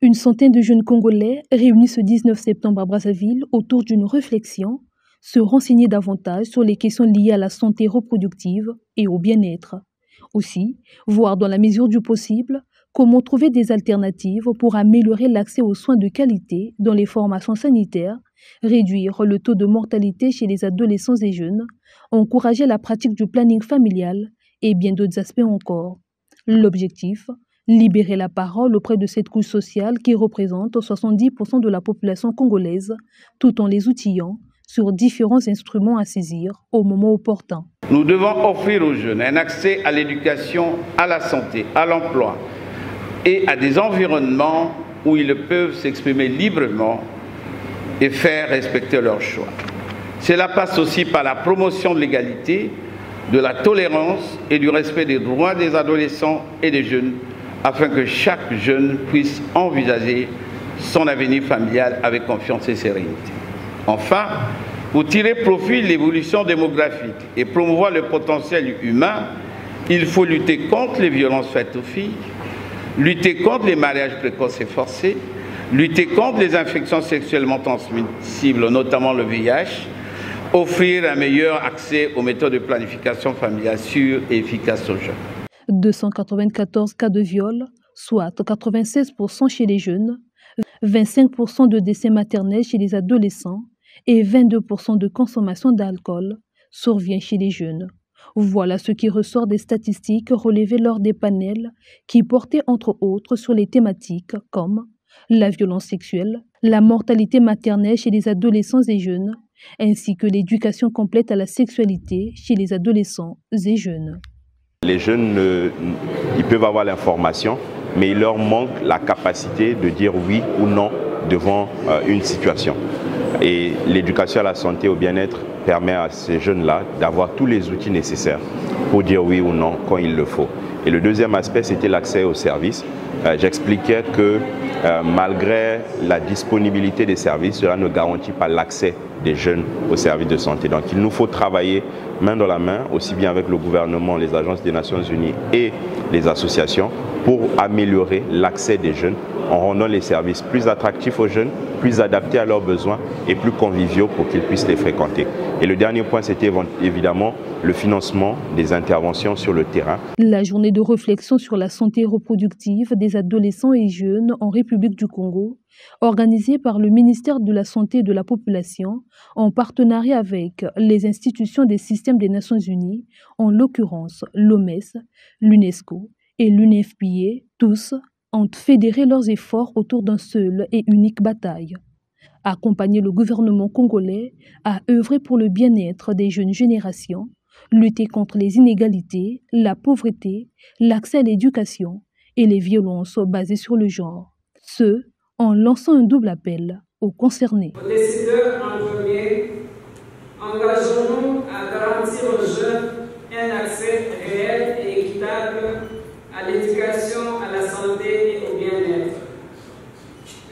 Une centaine de jeunes Congolais réunis ce 19 septembre à Brazzaville autour d'une réflexion, se renseigner davantage sur les questions liées à la santé reproductive et au bien-être. Aussi, voir dans la mesure du possible comment trouver des alternatives pour améliorer l'accès aux soins de qualité dans les formations sanitaires, réduire le taux de mortalité chez les adolescents et jeunes, encourager la pratique du planning familial et bien d'autres aspects encore. L'objectif, libérer la parole auprès de cette couche sociale qui représente 70% de la population congolaise, tout en les outillant sur différents instruments à saisir au moment opportun. Nous devons offrir aux jeunes un accès à l'éducation, à la santé, à l'emploi et à des environnements où ils peuvent s'exprimer librement et faire respecter leurs choix. Cela passe aussi par la promotion de l'égalité, de la tolérance et du respect des droits des adolescents et des jeunes, afin que chaque jeune puisse envisager son avenir familial avec confiance et sérénité. Enfin, pour tirer profit de l'évolution démographique et promouvoir le potentiel humain, il faut lutter contre les violences faites aux filles, lutter contre les mariages précoces et forcés, lutter contre les infections sexuellement transmissibles, notamment le VIH, offrir un meilleur accès aux méthodes de planification familiale sûres et efficaces aux jeunes. 294 cas de viol, soit 96% chez les jeunes, 25% de décès maternels chez les adolescents et 22% de consommation d'alcool survient chez les jeunes. Voilà ce qui ressort des statistiques relevées lors des panels qui portaient entre autres sur les thématiques comme la violence sexuelle, la mortalité maternelle chez les adolescents et jeunes, ainsi que l'éducation complète à la sexualité chez les adolescents et jeunes. Les jeunes, ils peuvent avoir l'information, mais il leur manque la capacité de dire oui ou non devant une situation. Et l'éducation à la santé et au bien-être permet à ces jeunes-là d'avoir tous les outils nécessaires pour dire oui ou non quand il le faut. Et le deuxième aspect, c'était l'accès aux services. J'expliquais que malgré la disponibilité des services, cela ne garantit pas l'accès des jeunes aux services de santé. Donc il nous faut travailler main dans la main, aussi bien avec le gouvernement, les agences des Nations Unies et les associations, pour améliorer l'accès des jeunes en rendant les services plus attractifs aux jeunes, plus adaptés à leurs besoins et plus conviviaux pour qu'ils puissent les fréquenter. Et le dernier point, c'était évidemment le financement des interventions sur le terrain. La journée de réflexion sur la santé reproductive des adolescents et jeunes en République du Congo, organisée par le ministère de la Santé et de la Population, en partenariat avec les institutions des systèmes des Nations Unies, en l'occurrence l'OMS, l'UNESCO et l'UNFPA, tous ont fédéré leurs efforts autour d'un seul et unique bataille. Accompagner le gouvernement congolais à œuvrer pour le bien-être des jeunes générations, lutter contre les inégalités, la pauvreté, l'accès à l'éducation et les violences basées sur le genre. Ce, en lançant un double appel aux concernés. Aux décideurs en premier, engageons-nous à garantir aux jeunes un accès réel et équitable à l'éducation, à la santé et au bien-être.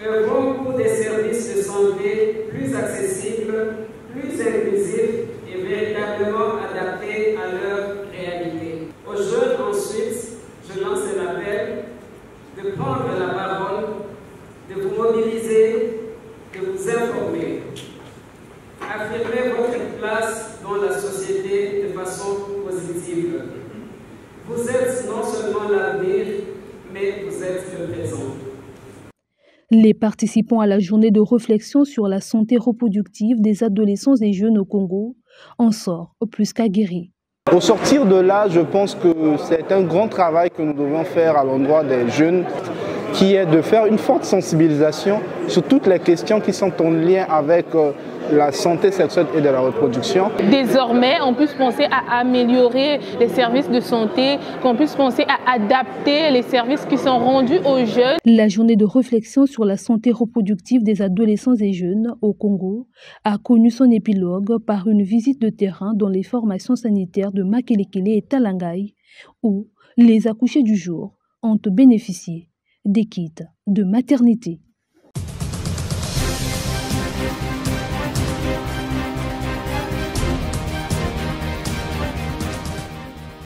Œuvrons pour des services de santé plus accessibles, plus inclusifs et véritablement adaptés à leur réalité. Aux jeunes ensuite, je lance un appel de prendre la parole, de vous mobiliser, de vous informer. Affirmez votre place dans la société de façon positive. Vous êtes non seulement l'avenir, mais vous êtes le présent. Les participants à la journée de réflexion sur la santé reproductive des adolescents et jeunes au Congo en sortent plus qu'aguerris. Au sortir de là, je pense que c'est un grand travail que nous devons faire à l'endroit des jeunes, qui est de faire une forte sensibilisation sur toutes les questions qui sont en lien avec la santé sexuelle et de la reproduction. Désormais, on puisse penser à améliorer les services de santé, qu'on puisse penser à adapter les services qui sont rendus aux jeunes. La journée de réflexion sur la santé reproductive des adolescents et jeunes au Congo a connu son épilogue par une visite de terrain dans les formations sanitaires de Makelekele et Talangai, où les accouchés du jour ont bénéficié des kits de maternité.